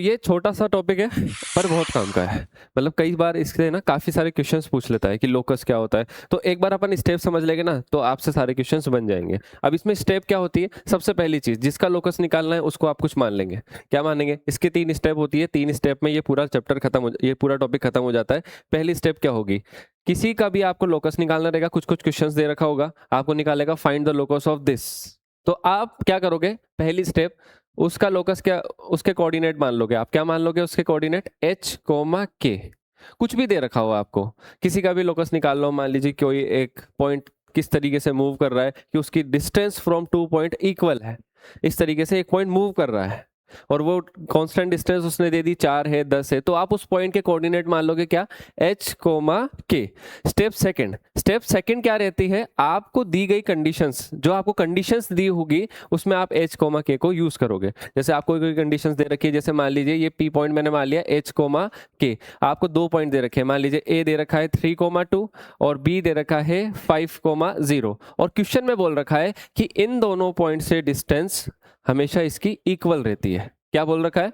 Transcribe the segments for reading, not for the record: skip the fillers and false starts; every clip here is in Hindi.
ये छोटा सा टॉपिक है पर बहुत काम का है। मतलब कई बार इससे ना काफ़ी सारे क्वेश्चंस पूछ लेता है कि लोकस क्या होता है। तो एक बार अपन स्टेप समझ लेंगे ना तो आपसे सारे क्वेश्चंस बन जाएंगे। अब इसमें स्टेप क्या होती है, सबसे पहली चीज़ जिसका लोकस निकालना है उसको आप कुछ मान लेंगे। क्या मानेंगे, इसके 3 स्टेप होती है। 3 स्टेप में ये पूरा चैप्टर खत्म हो, ये पूरा टॉपिक खत्म हो जाता है। पहली स्टेप क्या होगी, किसी का भी आपको लोकस निकालना रहेगा, कुछ कुछ क्वेश्चंस दे रखा होगा, आपको निकालेगा find the locus of this. तो आप क्या करोगे, पहली स्टेप उसका लोकस क्या, उसके कोऑर्डिनेट मान लोगे। आप क्या मान लोगे, उसके कोऑर्डिनेट h कोमा k, कुछ भी दे रखा हो आपको, किसी का भी लोकस निकाल लो। मान लीजिए कोई एक पॉइंट किस तरीके से मूव कर रहा है कि उसकी डिस्टेंस फ्रॉम 2 पॉइंट इक्वल है, इस तरीके से एक पॉइंट मूव कर रहा है और वो कांस्टेंट डिस्टेंस उसने दे दी 4 है 10 है, तो आप उस पॉइंट के कोऑर्डिनेट मान लोगे क्या, h comma k। Step second क्या रहती है, आपको दी गई कंडीशंस, जो आपको कंडीशंस दी होगी उसमें आप h कोमा k को यूज करोगे। जैसे आपको कोई कंडीशंस दे रखी है, जैसे मान लीजिए ये p पॉइंट मैंने मान लिया h कोमा k, आपको 2 पॉइंट दे रखे हैं, मान लीजिए a दे रखा है 3,2 और b दे रखा है 5,0 और क्वेश्चन में बोल रखा है कि इन दोनों पॉइंट से डिस्टेंस हमेशा इसकी इक्वल रहती है। क्या बोल रखा है,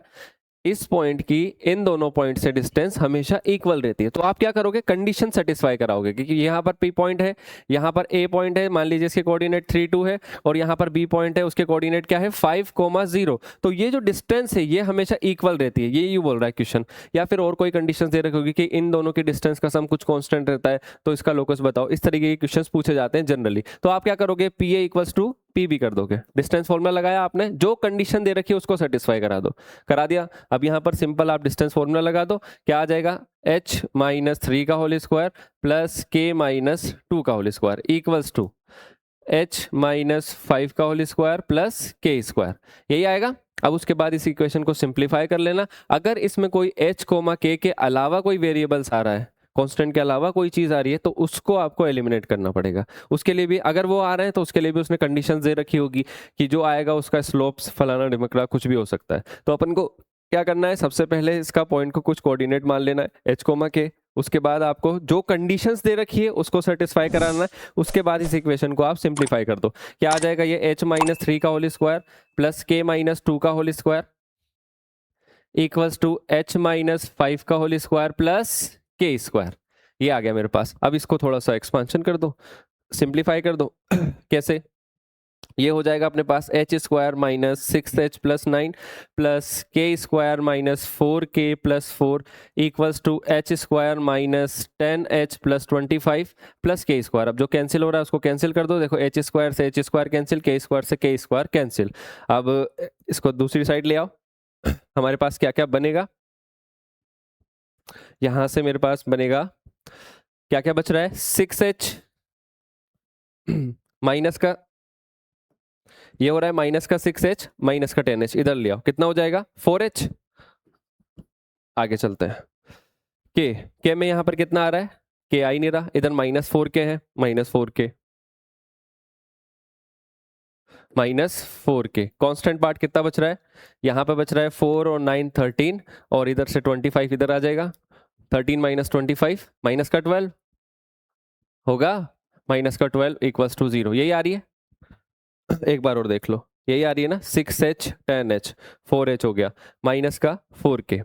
इस पॉइंट की इन दोनों पॉइंट से डिस्टेंस हमेशा इक्वल रहती है। तो आप क्या करोगे, कंडीशन सेटिस्फाई कराओगे, क्योंकि यहाँ पर P पॉइंट है, यहाँ पर A पॉइंट है, मान लीजिए इसके कोऑर्डिनेट 3, 2 है और यहाँ पर B पॉइंट है, उसके कोऑर्डिनेट क्या है 5,0। तो ये जो डिस्टेंस है ये हमेशा इक्वल रहती है, ये बोल रहा है क्वेश्चन। या फिर और कोई कंडीशन दे रखी होगी कि इन दोनों की डिस्टेंस का सम कुछ कॉन्स्टेंट रहता है, तो इसका लोकस बताओ। इस तरीके के क्वेश्चन पूछे जाते हैं जनरली। तो आप क्या करोगे, PA इक्वल्स टू P भी कर दोगे, डिस्टेंस फॉर्मूला लगाया आपने, जो कंडीशन दे रखी है उसको सेटिस्फाई करा दो, करा दिया। अब यहाँ पर सिंपल आप डिस्टेंस फॉर्मूला लगा दो, क्या आ जाएगा, h माइनस 3 का whole square plus k minus 2 का whole square equals to h minus 5 का whole square plus k square, यही आएगा। अब उसके बाद इस इक्वेशन को सिंप्लीफाई कर लेना। अगर इसमें कोई h कोमा k के अलावा कोई वेरिएबल्स आ रहा है, कांस्टेंट के अलावा कोई चीज आ रही है, तो उसको आपको एलिमिनेट करना पड़ेगा। उसके लिए भी अगर वो आ रहे हैं तो उसके लिए भी उसने कंडीशंस दे रखी होगी कि जो आएगा उसका स्लोप्स फलाना ढिमकड़ा कुछ भी हो सकता है। तो अपन को क्या करना है, सबसे पहले इसका पॉइंट को कुछ कोऑर्डिनेट मान लेना है h कोमा k, उसके बाद आपको जो कंडीशंस दे रखी है उसको सेटिस्फाई कराना है। उसके बाद इस इक्वेशन को आप सिंप्लीफाई कर दो, क्या आ जाएगा, ये h माइनस 3 का whole square plus k minus 2 का whole square equals to h minus 5 का whole square plus k square, ये आ गया मेरे पास। अब इसको थोड़ा सा एक्सपांशन कर दो, सिंप्लीफाई कर दो कैसे, ये हो जाएगा अपने पास h square minus 6h plus 9 plus k square minus 4k plus 4 equals to h square minus 10h plus 25 plus k square. अब जो कैंसिल हो रहा है उसको कैंसिल कर दो, देखो h स्क्वायर से h square cancel, k square से k स्क्वायर कैंसिल। अब इसको दूसरी साइड ले आओ, हमारे पास क्या क्या बनेगा, यहां से मेरे पास बनेगा क्या क्या बच रहा है, 6h माइनस का, ये हो रहा है माइनस का 6h माइनस का 10h, इधर ले आओ, कितना हो जाएगा 4h। आगे चलते हैं, के में यहां पर कितना आ रहा है, के आ ही नहीं रहा, इधर माइनस 4k है, minus 4k minus 4k। Constant part कितना बच रहा है, यहाँ पे बच रहा है 4 और 9 13 और इधर से 25 इधर आ जाएगा, 13 माइनस 25 माइनस का 12 होगा, माइनस का 12 इक्वल्स टू 0, यही आ रही है। एक बार और देख लो, यही आ रही है ना, 6h 10h 4h हो गया माइनस का 4k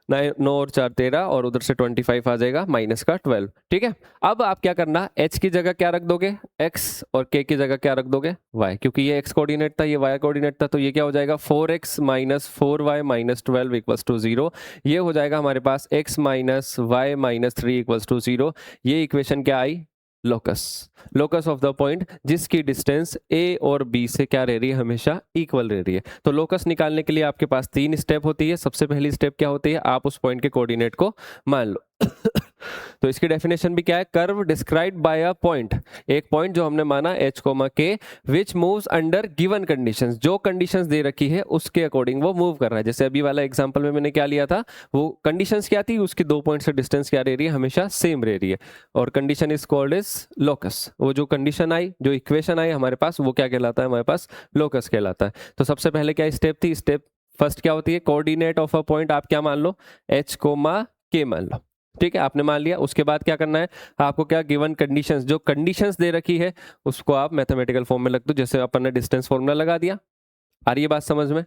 9 और 4 13 और उधर से 25 आ जाएगा माइनस का 12। ठीक है, अब आप क्या करना, h की जगह क्या रख दोगे, x और k की जगह क्या रख दोगे, y, क्योंकि ये x कोऑर्डिनेट था ये y कोऑर्डिनेट था, तो ये क्या हो जाएगा 4x minus 4y minus 12 equals to 0। ये हो जाएगा हमारे पास x minus y minus 3 equals to 0। ये इक्वेशन क्या आई, लोकस ऑफ द पॉइंट जिसकी डिस्टेंस a और b से क्या रह रही है, हमेशा इक्वल रह रही है। तो लोकस निकालने के लिए आपके पास 3 स्टेप होती है। सबसे पहली स्टेप क्या होती है, आप उस पॉइंट के कोऑर्डिनेट को मान लो तो इसकी डेफिनेशन भी क्या है, curve described by a point, एक पॉइंट जो हमने माना h comma k which moves under given conditions, जो कंडीशंस दे रखी है उसके अकॉर्डिंग वो मूव कर रहा है। जैसे अभी वाला एग्जांपल में मैंने क्या लिया था, वो कंडीशंस क्या थी, उसकी 2 पॉइंट से डिस्टेंस क्या रह रही है, हमेशा सेम रह रही है, और condition is called is locus. वो जो कंडीशन आई, जो इक्वेशन आई हमारे पास, वो क्या कहलाता है, हमारे पास लोकस कहलाता है। तो सबसे पहले क्या स्टेप थी, स्टेप फर्स्ट क्या होती है, कोऑर्डिनेट ऑफ अ पॉइंट आप क्या मान लो, h कोमा k मान लो। ठीक है, आपने मान लिया। उसके बाद क्या करना है, आपको क्या गिवन कंडीशंस, जो कंडीशंस दे रखी है उसको आप मैथमेटिकल फॉर्म में रख दो। जैसे अपन ने डिस्टेंस फॉर्मूला लगा दिया, आ रही है बात समझ में।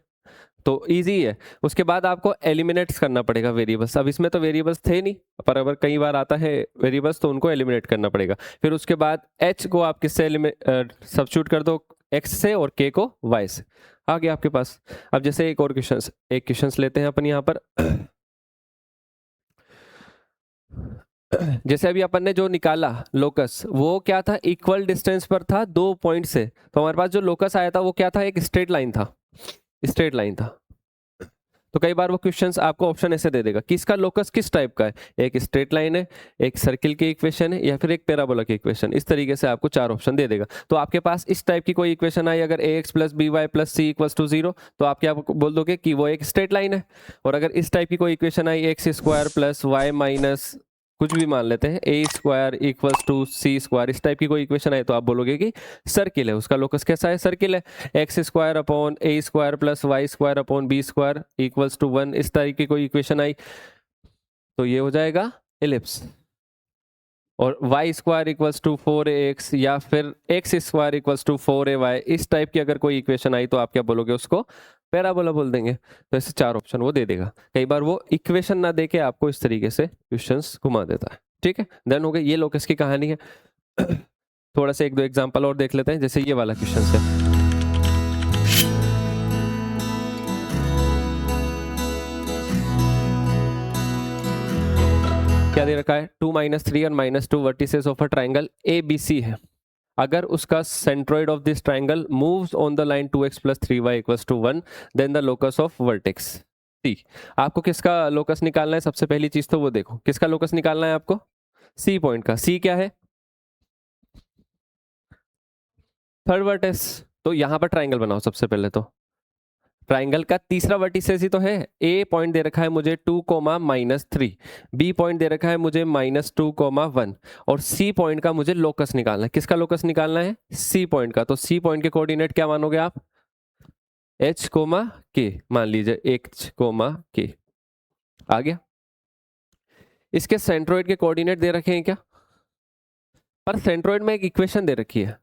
तो इजी है। उसके बाद आपको एलिमिनेट करना पड़ेगा वेरिएबल्स। अब इसमें तो वेरिएबल्स थे नहीं, पर अगर कई बार आता है वेरिएबल्स तो उनको एलिमिनेट करना पड़ेगा। फिर उसके बाद h को आप किससे सब्स्टिट्यूट कर दो, x से, और k को y से। आ गया आपके पास। अब जैसे एक और क्वेश्चन लेते हैं अपन यहाँ पर। जैसे अभी अपन ने जो निकाला लोकस, वो क्या था, इक्वल डिस्टेंस पर था 2 पॉइंट से। तो हमारे पास जो लोकस आया था वो क्या था, एक स्ट्रेट लाइन था, स्ट्रेट लाइन था। तो कई बार वो क्वेश्चंस आपको ऑप्शन ऐसे दे देगा कि इसका लोकस किस टाइप का है, एक स्ट्रेट लाइन है, एक सर्किल की इक्वेशन है, या फिर एक पैराबोला की इक्वेशन। इस तरीके से आपको 4 ऑप्शन दे देगा। तो आपके पास इस टाइप की कोई इक्वेशन आई, अगर ax plus B Y plus C equals to 0, तो आप क्या बोल दोगे कि वो एक स्ट्रेट लाइन है। और अगर इस टाइप की कोई इक्वेशन आई, X square plus Y minus कुछ भी मान लेते हैं, A square equals to C square, इस टाइप की कोई इक्वेशन आई, तो आप बोलोगे कि सर्किल है, उसका लोकस कैसा है, सर्किल है। X square upon A square plus Y square upon B square equals to 1, इस तरह की कोई इक्वेशन आई तो ये हो जाएगा एलिप्स। और Y square equals to 4ax या फिर x square equals to 4ay, इस टाइप की अगर कोई इक्वेशन आई तो आप क्या बोलोगे, उसको पैराबोला बोल देंगे। तो ऐसे 4 ऑप्शन वो दे देगा। कई बार वो इक्वेशन ना दे के आपको इस तरीके से क्वेश्चंस घुमा देता है। ठीक है, देन हो गई ये लोकस की कहानी है। थोड़ा सा 1-2 एग्जांपल और देख लेते हैं। जैसे ये वाला क्वेश्चन है, क्या दे रखा है, 2 - 3 और -2 vertices of a triangle ABC है। अगर उसका centroid of this triangle moves on the line 2x + 3y = 1, then the locus of vertex C। आपको किसका लोकस निकालना है, सबसे पहली चीज तो वो देखो, किसका लोकस निकालना है आपको, C पॉइंट का। C क्या है, थर्ड वर्टेक्स। तो यहां पर ट्राइंगल बनाओ सबसे पहले। तो ट्राइंगल का तीसरा वर्टिसेस ही तो है। ए पॉइंट दे रखा है मुझे 2, -3, बी पॉइंट दे रखा है मुझे -2, 1, और सी पॉइंट का मुझे लोकस निकालना है। किसका लोकस निकालना है, सी पॉइंट का। तो सी पॉइंट के कोऑर्डिनेट क्या मानोगे आप, h, k मान लीजिए, h, k। आ गया। इसके सेंट्रोइड के कोऑर्डिनेट दे रखे हैं क्या, पर सेंट्रोइड में एक इक्वेशन दे रखी है,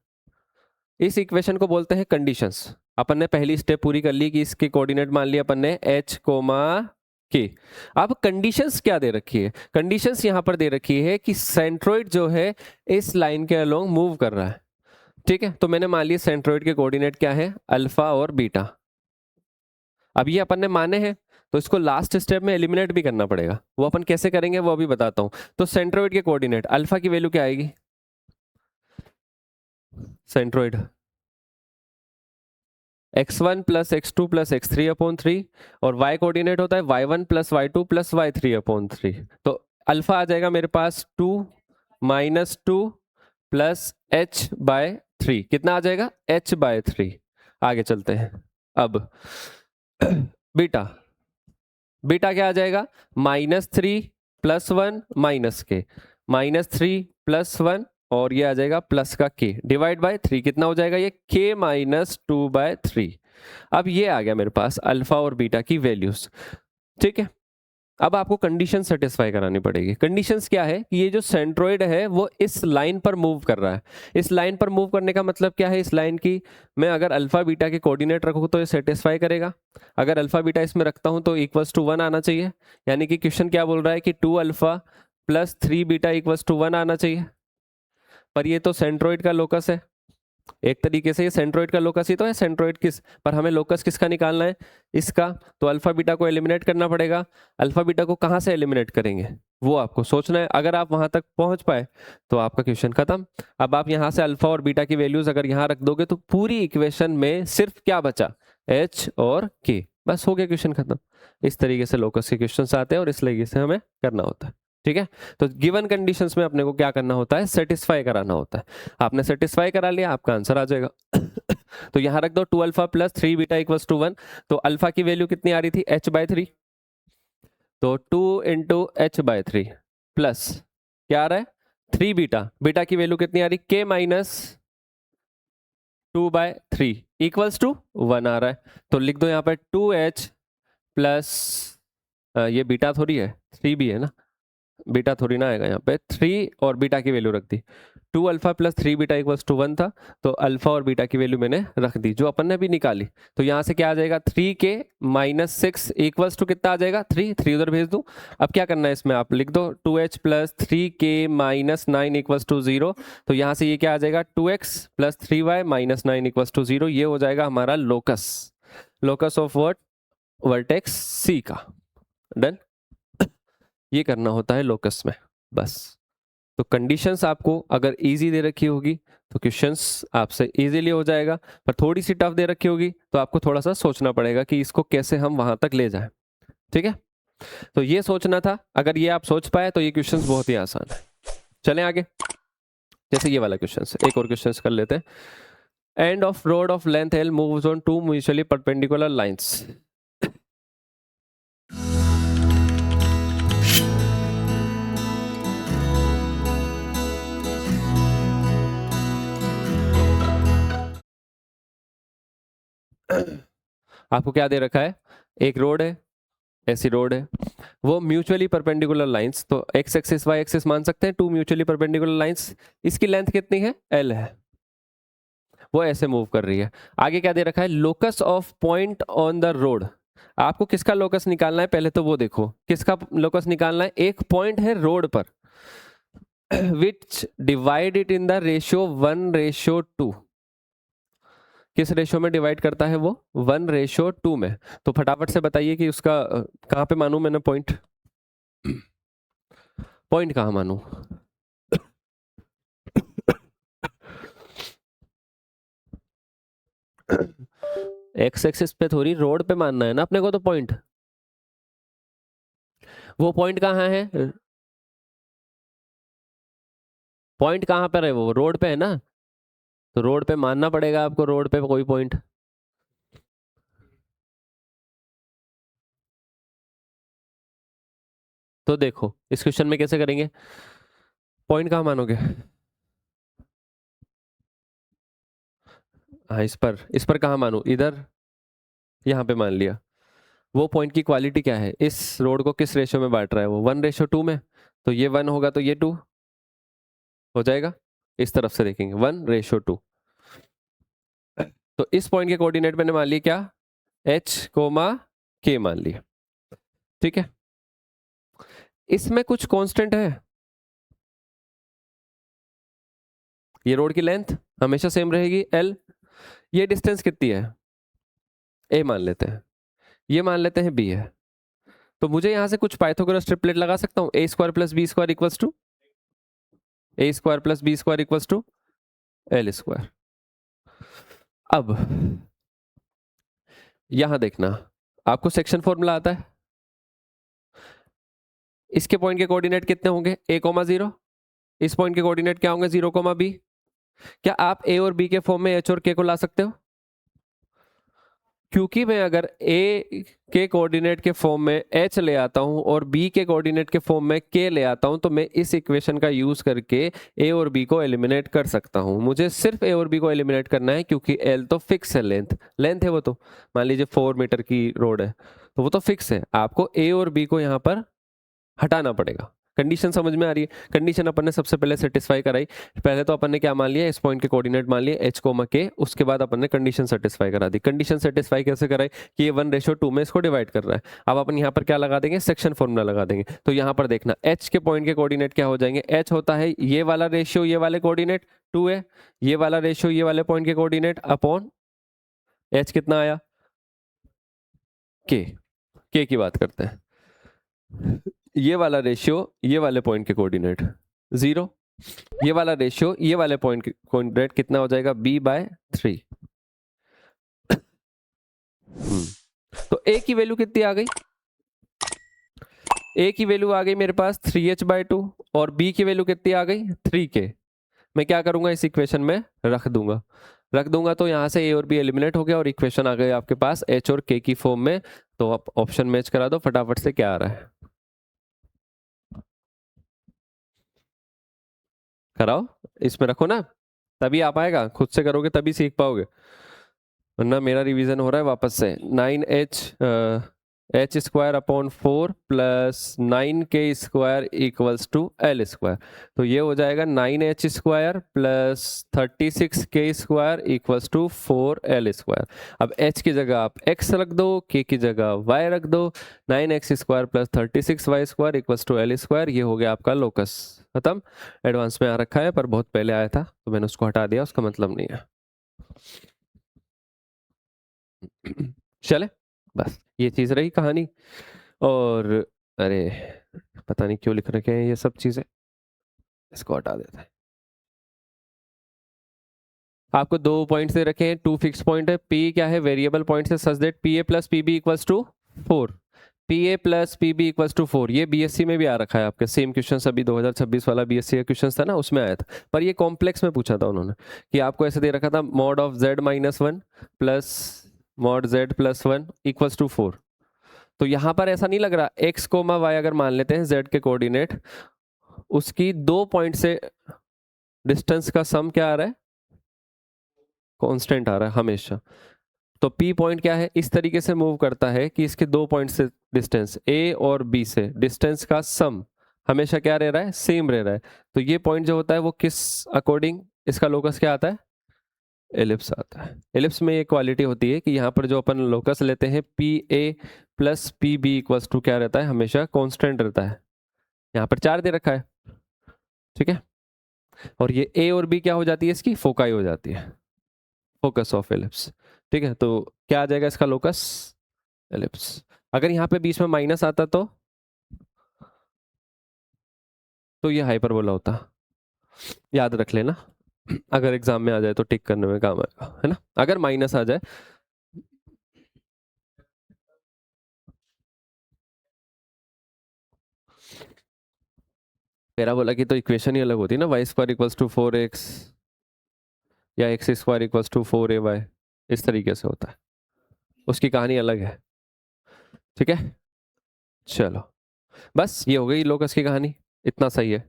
इस इक्वेशन को बोलते हैं कंडीशंस। अपन ने पहली स्टेप पूरी कर ली कि इसके कोऑर्डिनेट मान लिया अपन ने h, k। अब कंडीशंस क्या दे रखी है, कंडीशंस यहां पर दे रखी है कि सेंट्रोइड जो है इस लाइन के अलोंग मूव कर रहा है। ठीक है, तो मैंने मान लिया सेंट्रोइड के कोऑर्डिनेट क्या है, अल्फा और बीटा। अब ये अपन ने माने हैं, तो इसको लास्ट स्टेप में एलिमिनेट भी करना पड़ेगा। वो अपन कैसे करेंगे वो अभी बताता हूं। तो सेंट्रोइड के कोऑर्डिनेट, अल्फा की वैल्यू क्या आएगी, सेंट्रोइड x1 + x2 + x3/3, और y कोऑर्डिनेट होता है y1 + y2 + y3/3। तो अल्फा आ जाएगा मेरे पास 2 - 2 + h/3। कितना आ जाएगा, h/3। आगे चलते हैं। अब बीटा, बीटा क्या आ जाएगा, -3 + 1 -k, -3 + 1, और ये आ जाएगा प्लस का k डिवाइड बाय 3। कितना हो जाएगा ये, k - 2/3। अब ये आ गया मेरे पास अल्फा और बीटा की वैल्यूज। ठीक है, अब आपको कंडीशन सेटिस्फाई करानी पड़ेगी। कंडीशंस क्या है कि ये जो सेंट्रोइड है वो इस लाइन पर मूव कर रहा है। इस लाइन पर मूव करने का मतलब क्या है, इस लाइन की मैं अगर अल्फा बीटा के कोऑर्डिनेट रखूँ तो ये सेटिस्फाई करेगा। अगर अल्फा बीटा इसमें रखता हूं तो =1 आना चाहिए। यानी कि क्वेश्चन क्या बोल रहा है कि 2α + 3β = 1 आना चाहिए। पर ये तो सेंट्रोइड का लोकस है, एक तरीके से ये सेंट्रोइड का लोकस ही तो है। सेंट्रोइड किस पर, हमें लोकस किसका निकालना है, इसका। तो अल्फा बीटा को एलिमिनेट करना पड़ेगा। अल्फा बीटा को कहां से एलिमिनेट करेंगे वो आपको सोचना है। अगर आप वहां तक पहुंच पाए तो आपका क्वेश्चन खत्म। अब आप यहां से अल्फा और बीटा की वैल्यूज अगर यहां रख दोगे तो पूरी इक्वेशन में सिर्फ क्या बचा, h और k, बस हो गया क्वेश्चन खत्म। इस तरीके से लोकस के क्वेश्चन आते हैं और इस तरीके से हमें करना होता है। ठीक है, तो गिवन कंडीशंस में अपने को क्या करना होता है, सेटिस्फाई कराना होता है। आपने सेटिस्फाई करा लिया, आपका आंसर आ जाएगा। तो यहां रख दो 2α + 3β = 1। तो अल्फा की वैल्यू कितनी आ रही थी, h/3। तो 2 × h/3 प्लस क्या आ रहा है, 3β। बीटा की वैल्यू कितनी आ रही, k - 2/3 = 1 आ रहा है। तो लिख दो यहाँ पे 2h प्लस, ये बीटा थोड़ी है, 3 भी है ना, बीटा थोड़ी ना आएगा यहाँ पे, 3 और बीटा की वैल्यू रख दी 2 alpha plus 3 beta equals to 1 था, तो अल्फा और बीटा की वैल्यू मैंने रख दी जो अपन ने भी निकाली। तो यहाँ से क्या आ जाएगा 3k माइनस 6 इक्वल्स टू कितना आ जाएगा 3 उधर भेज दूँ। अब क्या करना है इसमें आप लिख दो 2h plus 3k minus 9 equals to 0। तो यहाँ से ये क्या आ जाएगा 2x plus 3y minus 9 equals to 0। ये हो जाएगा हमारा लोकस ऑफ वर्ट वर्टेक्स सी का। डन। ये करना होता है लोकस में बस। तो कंडीशंस आपको अगर इजी दे रखी होगी तो क्वेश्चंस आपसे इजीली हो जाएगा, पर थोड़ी सी टफ दे रखी होगी तो आपको थोड़ा सा सोचना पड़ेगा कि इसको कैसे हम वहां तक ले जाएं। ठीक है, तो ये सोचना था। अगर ये आप सोच पाए तो ये क्वेश्चंस बहुत ही आसान है। चलें आगे। जैसे ये वाला क्वेश्चन, एक और क्वेश्चन कर लेते हैं। End of road of length L moves on two mutually perpendicular lines. आपको क्या दे रखा है, एक रोड है, ऐसी रोड है, वो म्यूचुअली परपेंडिकुलर लाइंस, तो एक्स एक्सिस वाई एक्सिस मान सकते हैं, टू म्यूचुअली परपेंडिकुलर लाइंस। इसकी लेंथ कितनी है, एल है, वो ऐसे मूव कर रही है। आगे क्या दे रखा है, locus of point on the road. आपको किसका लोकस निकालना है, पहले तो वो देखो किसका लोकस निकालना है। एक पॉइंट है रोड पर विच divide it in the ratio 1:2। किस रेशियो में डिवाइड करता है वो, 1:2 में। तो फटाफट से बताइए कि उसका कहाँ पे मानूं मैंने पॉइंट, पॉइंट कहाँ मानूं। एक्स एक्सिस पे थोड़ी, रोड पे मानना है ना अपने को तो पॉइंट। वो पॉइंट कहाँ है, पॉइंट कहाँ पर है, वो रोड पे है ना, तो रोड पे मानना पड़ेगा आपको, रोड पे कोई पॉइंट। तो देखो इस क्वेश्चन में कैसे करेंगे, पॉइंट कहाँ मानोगे। हाँ इस पर कहाँ मानू, इधर, यहाँ पे मान लिया। वो पॉइंट की क्वालिटी क्या है, इस रोड को किस रेशियो में बांट रहा है वो, 1:2 में। तो ये 1 होगा तो ये 2 हो जाएगा। इस तरफ से देखेंगे 1:2। तो इस पॉइंट के कोऑर्डिनेट मैंने मान लिए क्या, h कोमा k मान लिया। ठीक है, इसमें कुछ कांस्टेंट है, ये रोड की लेंथ हमेशा सेम रहेगी l। ये डिस्टेंस कितनी है, a मान लेते हैं, ये मान लेते हैं b है। तो मुझे यहां से कुछ पाइथागोरस ट्रिपलेट लगा सकता हूं, a square plus B square equals to a square plus B square equals to l square. अब यहां देखना, आपको सेक्शन फॉर्मूला आता है, इसके पॉइंट के कोऑर्डिनेट कितने होंगे, a,0। इस पॉइंट के कोऑर्डिनेट क्या होंगे, 0,b। क्या आप a और b के फॉर्म में h और k को ला सकते हो, क्योंकि मैं अगर a के कोऑर्डिनेट के फॉर्म में h ले आता हूं और b के कोऑर्डिनेट के फॉर्म में k ले आता हूं, तो मैं इस इक्वेशन का यूज करके a और b को एलिमिनेट कर सकता हूं। मुझे सिर्फ a और b को एलिमिनेट करना है, क्योंकि l तो फिक्स है, लेंथ है वो, तो मान लीजिए 4 मीटर की रोड है तो वो तो फिक्स है। आपको a और b को यहाँ पर हटाना पड़ेगा। कंडीशन समझ में आ रही है, कंडीशन अपन ने सबसे पहले सेटिस्फाई कराई। पहले तो अपन ने क्या मान लिया, इस पॉइंट के कोऑर्डिनेट मान लिए h कोमा k, उसके बाद अपन ने कंडीशन सेटिस्फाई करा दी। कंडीशन सेटिस्फाई कैसे कराई कि ये 1:2 में इसको डिवाइड कर रहा है। अब अपन यहाँ पर क्या लगा देंगे, सेक्शन फॉर्मूला लगा देंगे। तो यहाँ पर देखना h के पॉइंट के कोऑर्डिनेट क्या हो जाएंगे, h होता है ये वाला रेशियो ये वाले कोऑर्डिनेट 2 है, ये वाला रेशियो ये वाले पॉइंट के कोऑर्डिनेट अपॉन h कितना आया k की बात करते हैं। ये वाला रेशियो ये वाले पॉइंट के कोऑर्डिनेट 0, ये वाला रेशियो ये वाले पॉइंट के कोऑर्डिनेट कितना हो जाएगा, b/3। तो a की वैल्यू कितनी आ गई, a की वैल्यू आ गई मेरे पास 3h/2 और b की वैल्यू कितनी आ गई 3k। मैं क्या करूंगा, इस इक्वेशन में रख दूंगा तो यहां से a और b एलिमिनेट हो गया और इक्वेशन आ गई आपके पास h और k की फॉर्म में। तो आप ऑप्शन मैच करा दो फटाफट से, क्या आ रहा है कराओ, इसमें रखो ना, तभी आ पाएगा, खुद से करोगे तभी सीख पाओगे, वरना मेरा रिवीजन हो रहा है वापस से। 9h H square upon 4 plus 9k² equals to L square. तो ये हो जाएगा 9h² plus 36k² equals to 4l²। अब h की जगह आप x रख दो, k की जगह y रख दो। 9x² plus 36y² equals to l²। ये हो गया आपका लोकस। खत्म। एडवांस में आ रखा है पर बहुत पहले आया था तो मैंने उसको हटा दिया, उसका मतलब नहीं है। चले, बस ये चीज रही कहानी। और अरे पता नहीं क्यों लिख रखे हैं ये सब चीजें, इसको हटा देते हैं। आपको दो पॉइंट्स दे रखे हैं, टू फिक्स पॉइंट है। पी क्या है, वेरिएबल पॉइंट है, such that P A plus P B equals to 4। P A plus P B equals to 4, ये बीएससी में भी आ रखा है आपके। सेम क्वेश्चन अभी 2026 वाला बीएससी का क्वेश्चन था ना, उसमें आया था। पर ये कॉम्प्लेक्स में पूछा था उन्होंने कि आपको ऐसे दे रखा था mod of z minus 1 plus mod z plus 1 equals to 4। तो यहां पर ऐसा नहीं लग रहा, x कोमा y अगर मान लेते हैं z के कोऑर्डिनेट, उसकी दो पॉइंट से डिस्टेंस का सम क्या आ रहा है, कांस्टेंट आ रहा है हमेशा। तो p पॉइंट क्या है, इस तरीके से मूव करता है कि इसके दो पॉइंट से डिस्टेंस a और b से डिस्टेंस का सम हमेशा क्या रह रहा है, सेम रह रहा है। तो ये पॉइंट जो होता है वो किस अकॉर्डिंग, इसका लोकस क्या आता है, एलिप्स आता है। एलिप्स में ये क्वालिटी होती है कि यहाँ पर जो अपन लोकस लेते हैं P A plus P B equals to क्या रहता है, हमेशा कांस्टेंट रहता है। यहाँ पर 4 दे रखा है, ठीक है। और ये ए और बी क्या हो जाती है, इसकी फोकाई हो जाती है, फोकस ऑफ एलिप्स। ठीक है, तो क्या आ जाएगा इसका लोकस, एलिप्स। अगर यहाँ पे बीच में माइनस आता तो ये हाइपरबोला होता, याद रख लेना। अगर एग्जाम में आ जाए तो टिक करने में काम आएगा, है ना। अगर माइनस आ जाए, पैराबोला की तो इक्वेशन ही अलग होती है ना, y² इक्वल्स टू 4x या x² इक्वल्स टू 4ay, इस तरीके से होता है, उसकी कहानी अलग है। ठीक है, चलो बस ये हो गई लोकस की कहानी, इतना सही है।